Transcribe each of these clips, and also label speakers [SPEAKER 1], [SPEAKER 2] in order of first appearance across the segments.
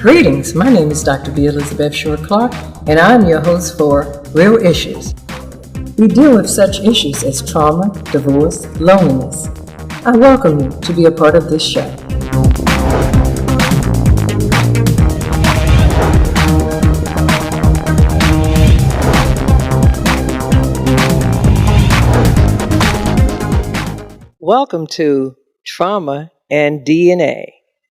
[SPEAKER 1] Greetings, my name is Dr. B. Elizabeth Short-Clark, and I'm your host for Real Issues. We deal with such issues as trauma, divorce, loneliness. I welcome you to be a part of this show. Welcome to Trauma and DNA.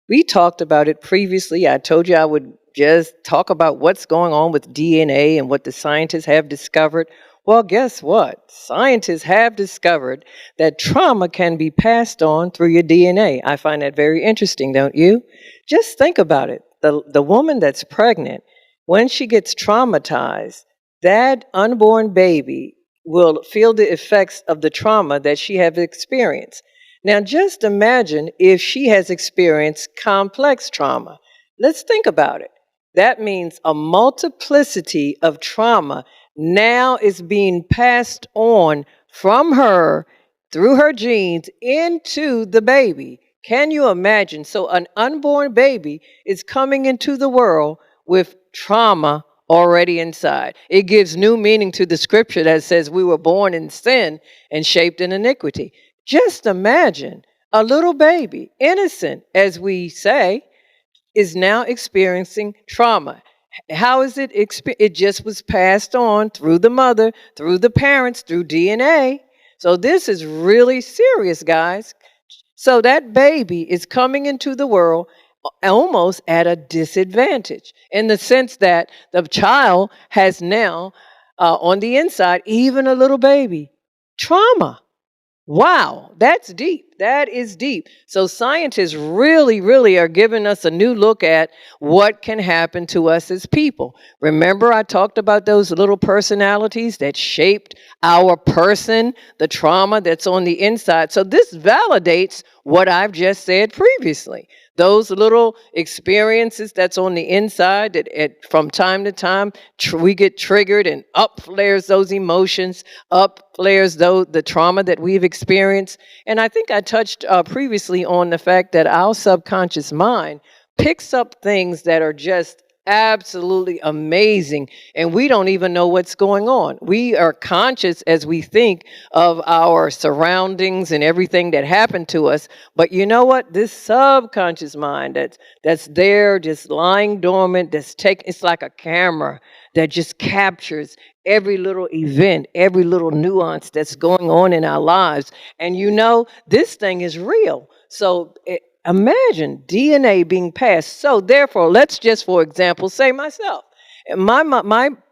[SPEAKER 1] We talked about it previously. I told you I would just talk about what's going on with DNA and what the scientists have discovered. Well, guess what? Scientists have discovered that trauma can be passed on through your DNA. I find that very interesting, don't you? Just think about it. The woman that's pregnant, when she gets traumatized, that unborn baby will feel the effects of the trauma that she has experienced. Now, just imagine if she has experienced complex trauma. Let's think about it. That means a multiplicity of trauma now is being passed on from her through her genes into the baby. Can you imagine? So an unborn baby is coming into the world with trauma already inside. It gives new meaning to the scripture that says we were born in sin and shaped in iniquity. Just imagine a little baby, innocent, as we say, is now experiencing trauma. How is it? It just was passed on through the mother, through the parents, through DNA. So this is really serious, guys. So that baby is coming into the world almost at a disadvantage in the sense that the child has now on the inside, even a little baby, trauma. Wow, that's deep. That is deep. So scientists really are giving us a new look at what can happen to us as people. Remember, I talked about those little personalities that shaped our person, the trauma that's on the inside. So this validates what I've just said previously. Those little experiences that's on the inside that from time to time we get triggered and up flares those emotions, up flares the trauma that we've experienced. And I think I touched previously on the fact that our subconscious mind picks up things that are just absolutely amazing, and we don't even know what's going on. We are conscious as we think of our surroundings and everything that happened to us, but you know what? This subconscious mind that's there just lying dormant, it's like a camera that just captures every little event, every little nuance that's going on in our lives. And you know, this thing is real. So imagine DNA being passed. So therefore, let's just, for example, say myself. My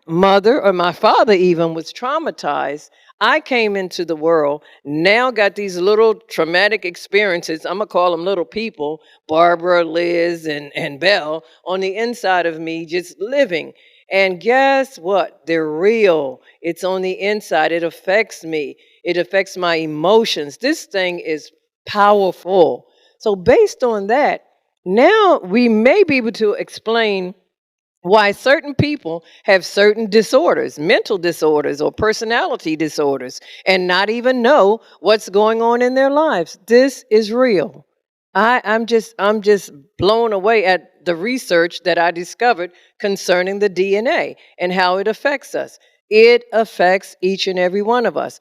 [SPEAKER 1] mother or my father even was traumatized. I came into the world, now got these little traumatic experiences. I'm going to call them little people, Barbara, Liz, and Belle, on the inside of me just living. And guess what? They're real. It's on the inside. It affects me. It affects my emotions. This thing is powerful. So based on that, now we may be able to explain why certain people have certain disorders, mental disorders or personality disorders, and not even know what's going on in their lives. This is real. I'm just blown away at the research that I discovered concerning the DNA and how it affects us. It affects each and every one of us.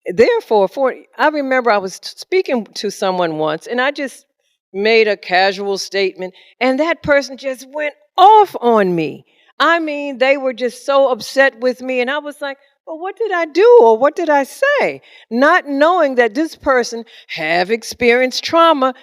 [SPEAKER 1] Therefore, I remember I was speaking to someone once, and I just made a casual statement, and that person just went off on me. I mean, they were just so upset with me, and I was like, well, what did I do or what did I say? Not knowing that this person have experienced trauma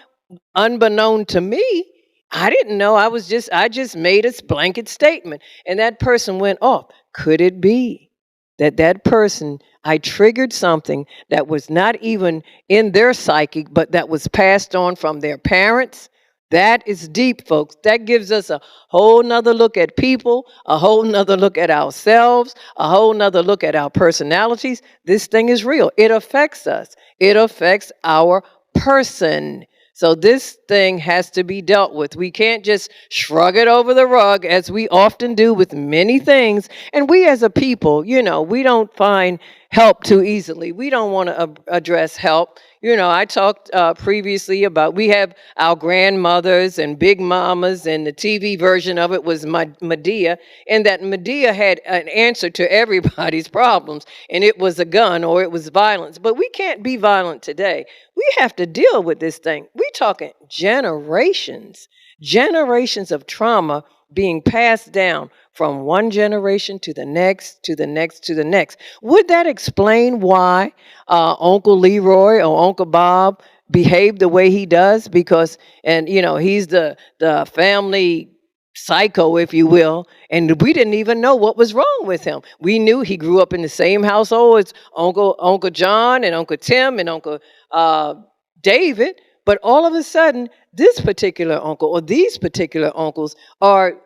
[SPEAKER 1] unbeknown to me. I didn't know. I just made a blanket statement, and that person went off. Could it be that person, I triggered something that was not even in their psyche, but that was passed on from their parents? That is deep, folks. That gives us a whole nother look at people, a whole nother look at ourselves, a whole nother look at our personalities. This thing is real. It affects us. It affects our person. So this thing has to be dealt with. We can't just shrug it over the rug as we often do with many things. And we as a people, we don't find help too easily. We don't want to address help. I talked previously about we have our grandmothers and big mamas, and the TV version of it was Medea, and that Medea had an answer to everybody's problems, and it was a gun or it was violence. But we can't be violent today. We have to deal with this thing. We're talking generations of trauma being passed down from one generation to the next, to the next, to the next. Would that explain why Uncle Leroy or Uncle Bob behaved the way he does? Because, he's the family psycho, if you will, and we didn't even know what was wrong with him. We knew he grew up in the same household as Uncle John and Uncle Tim and Uncle David, but all of a sudden, this particular uncle or these particular uncles are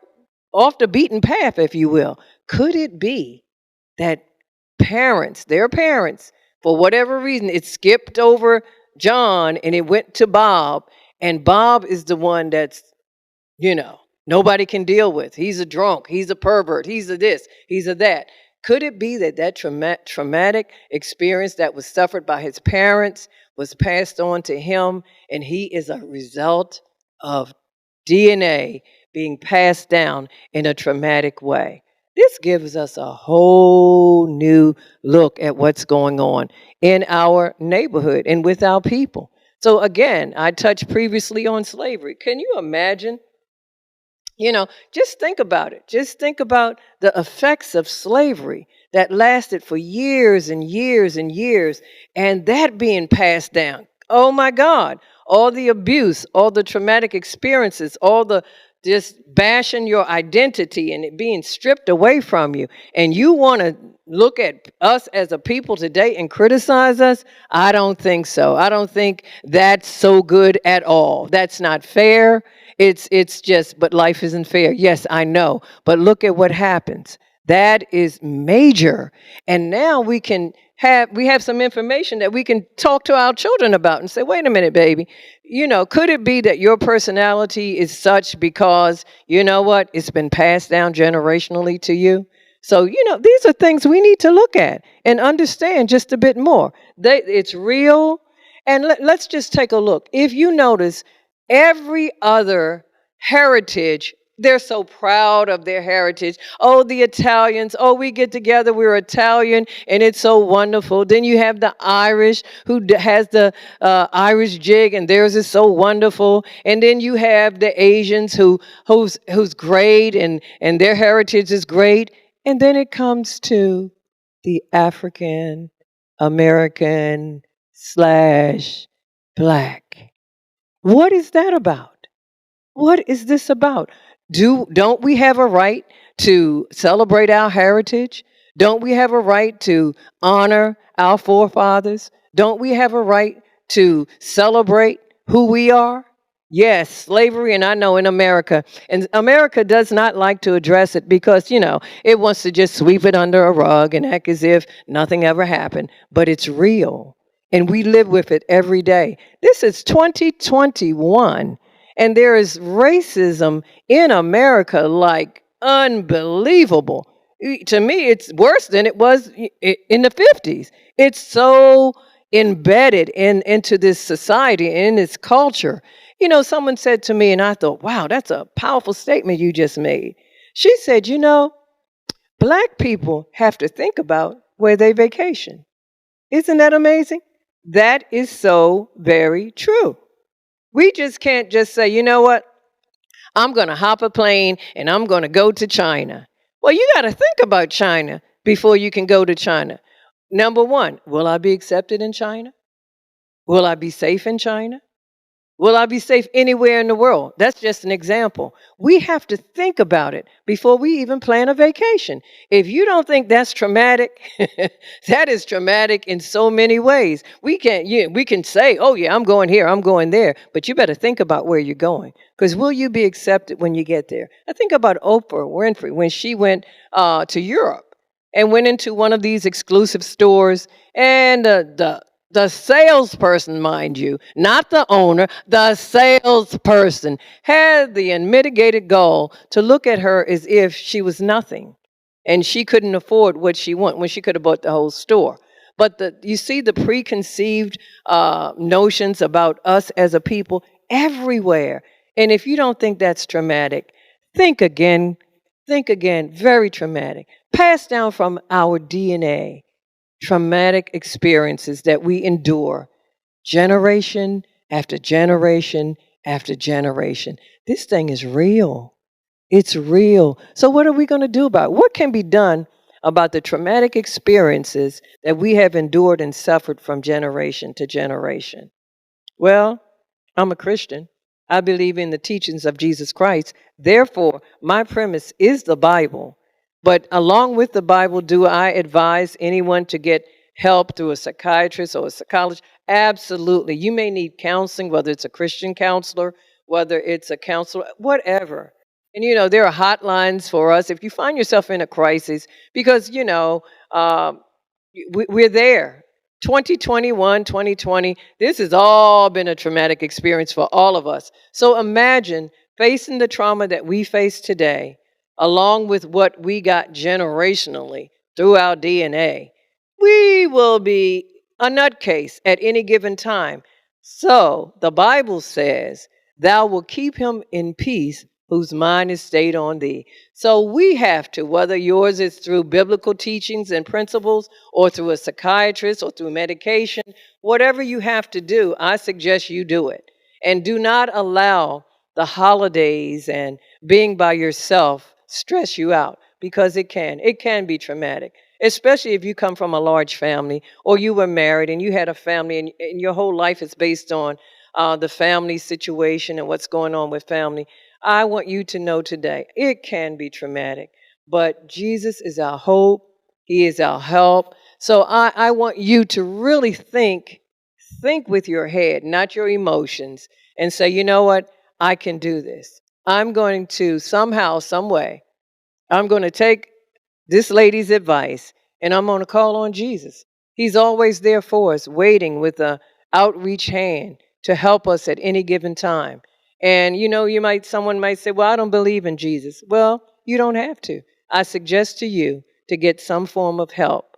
[SPEAKER 1] off the beaten path, if you will. Could it be that their parents, for whatever reason, it skipped over John and it went to Bob, and Bob is the one that's, nobody can deal with. He's a drunk, he's a pervert, he's a this, he's a that. Could it be that traumatic experience that was suffered by his parents was passed on to him, and he is a result of DNA being passed down in a traumatic way? This gives us a whole new look at what's going on in our neighborhood and with our people. So again, I touched previously on slavery. Can you imagine? Just think about it. Just think about the effects of slavery that lasted for years and years and years, and that being passed down. Oh my God, all the abuse, all the traumatic experiences, all the just bashing your identity and it being stripped away from you. And you want to look at us as a people today and criticize us? I don't think so. I don't think that's so good at all. That's not fair. It's just, but life isn't fair. Yes, I know. But look at what happens. That is major. And now we have some information that we can talk to our children about and say, wait a minute, baby. Could it be that your personality is such because, it's been passed down generationally to you? So, these are things we need to look at and understand just a bit more. It's real. And let's just take a look. If you notice, every other heritage, they're so proud of their heritage. Oh, the Italians. Oh, we get together. We're Italian, and it's so wonderful. Then you have the Irish, who has the Irish jig, and theirs is so wonderful. And then you have the Asians who's great, and their heritage is great. And then it comes to the African American / Black. What is that about? What is this about? Don't we have a right to celebrate our heritage? Don't we have a right to honor our forefathers? Don't we have a right to celebrate who we are? Yes, slavery, and I know in America, and America does not like to address it because, it wants to just sweep it under a rug and act as if nothing ever happened. But it's real, and we live with it every day. This is 2021, and there is racism in America like unbelievable. To me, it's worse than it was in the 50s. It's so embedded into this society, in this culture. Someone said to me, and I thought, wow, that's a powerful statement you just made. She said, Black people have to think about where they vacation. Isn't that amazing? That is so very true. We just can't just say, you know what? I'm going to hop a plane and I'm going to go to China. Well, you got to think about China before you can go to China. Number one, will I be accepted in China? Will I be safe in China? Will I be safe anywhere in the world? That's just an example. We have to think about it before we even plan a vacation. If you don't think that's traumatic, that is traumatic in so many ways. We can say, oh yeah, I'm going here, I'm going there, but you better think about where you're going, because will you be accepted when you get there? I think about Oprah Winfrey when she went to Europe and went into one of these exclusive stores, and the salesperson, mind you, not the owner, the salesperson had the unmitigated gall to look at her as if she was nothing and she couldn't afford what she wanted when she could have bought the whole store. But you see the preconceived notions about us as a people everywhere. And if you don't think that's traumatic, think again. Think again. Very traumatic. Passed down from our DNA, traumatic experiences that we endure generation after generation after generation. This thing is real. It's real. So, what are we going to do about it? What can be done about the traumatic experiences that we have endured and suffered from generation to generation? Well, I'm a Christian. I believe in the teachings of Jesus Christ. Therefore, my premise is the Bible. But along with the Bible, do I advise anyone to get help through a psychiatrist or a psychologist? Absolutely. You may need counseling, whether it's a Christian counselor, whether it's a counselor, whatever. And there are hotlines for us if you find yourself in a crisis, because um, we're there. 2021, 2020, this has all been a traumatic experience for all of us. So imagine facing the trauma that we face today, along with what we got generationally through our DNA. We will be a nutcase at any given time. So the Bible says, "Thou will keep him in peace whose mind is stayed on thee." So we have to, whether yours is through biblical teachings and principles or through a psychiatrist or through medication, whatever you have to do, I suggest you do it. And do not allow the holidays and being by yourself stress you out, because it can be traumatic, especially if you come from a large family or you were married and you had a family, and your whole life is based on the family situation and what's going on with family. I want you to know today, it can be traumatic, but Jesus is our hope. He is our help. So I want you to really think with your head, not your emotions, and say, you know what? I can do this. I'm going to somehow, some way, I'm going to take this lady's advice, and I'm going to call on Jesus. He's always there for us, waiting with a outreach hand to help us at any given time. And someone might say, "Well, I don't believe in Jesus." Well, you don't have to. I suggest to you to get some form of help.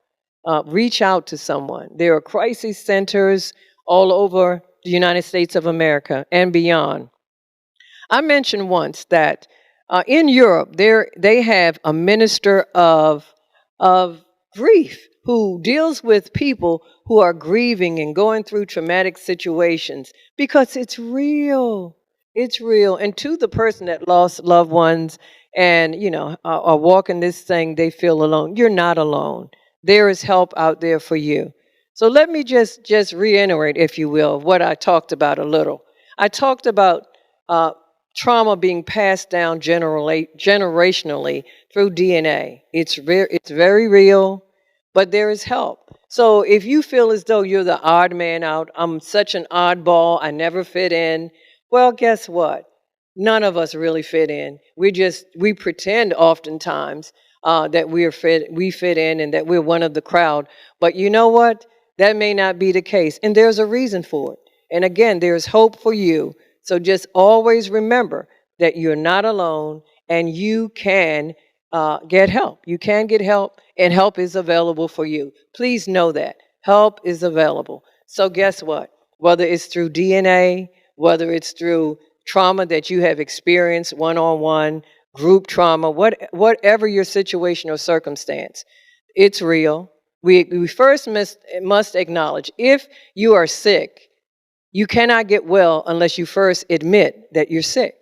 [SPEAKER 1] Reach out to someone. There are crisis centers all over the United States of America and beyond. I mentioned once that in Europe, they have a minister of grief who deals with people who are grieving and going through traumatic situations, because it's real. It's real. And to the person that lost loved ones and are walking this thing, they feel alone. You're not alone. There is help out there for you. So let me just reiterate, if you will, what I talked about a little. I talked about uh, trauma being passed down generationally through DNA. It's very real, but there is help. So if you feel as though you're the odd man out, I'm such an oddball, I never fit in, well, guess what? None of us really fit in. We pretend oftentimes that we fit in and that we're one of the crowd. But you know what? That may not be the case, and there's a reason for it. And again, there's hope for you. So just always remember that you're not alone, and you can get help. You can get help, and help is available for you. Please know that. Help is available. So guess what? Whether it's through DNA, whether it's through trauma that you have experienced one-on-one, group trauma, whatever your situation or circumstance, it's real. We first must acknowledge, if you are sick, you cannot get well unless you first admit that you're sick.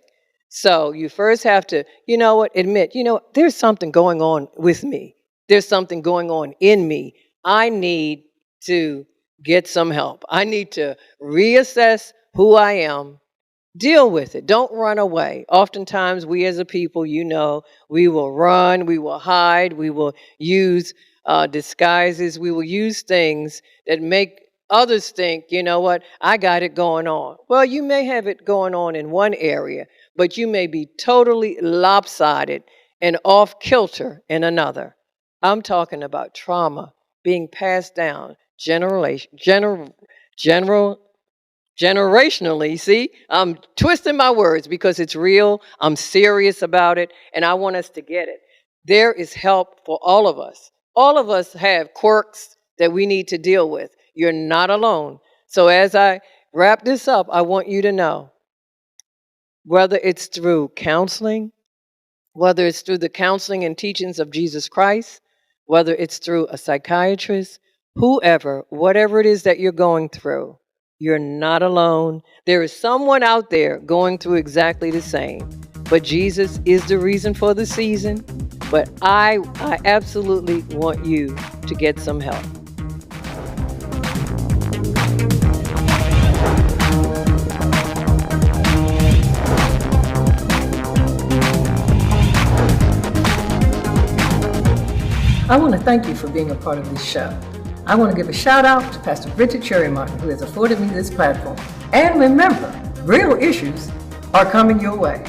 [SPEAKER 1] So you first have to, admit, there's something going on with me. There's something going on in me. I need to get some help. I need to reassess who I am. Deal with it. Don't run away. Oftentimes, we as a people, we will run, we will hide, we will use disguises, we will use things that make others think, you know what, I got it going on. Well, you may have it going on in one area, but you may be totally lopsided and off kilter in another. I'm talking about trauma being passed down generationally. See, I'm twisting my words because it's real. I'm serious about it, and I want us to get it. There is help for all of us. All of us have quirks that we need to deal with. You're not alone. So as I wrap this up, I want you to know, whether it's through counseling, whether it's through the counseling and teachings of Jesus Christ, whether it's through a psychiatrist, whoever, whatever it is that you're going through, you're not alone. There is someone out there going through exactly the same. But Jesus is the reason for the season. But I absolutely want you to get some help. I want to thank you for being a part of this show. I want to give a shout out to Pastor Richard Cherry Martin, who has afforded me this platform. And remember, real issues are coming your way.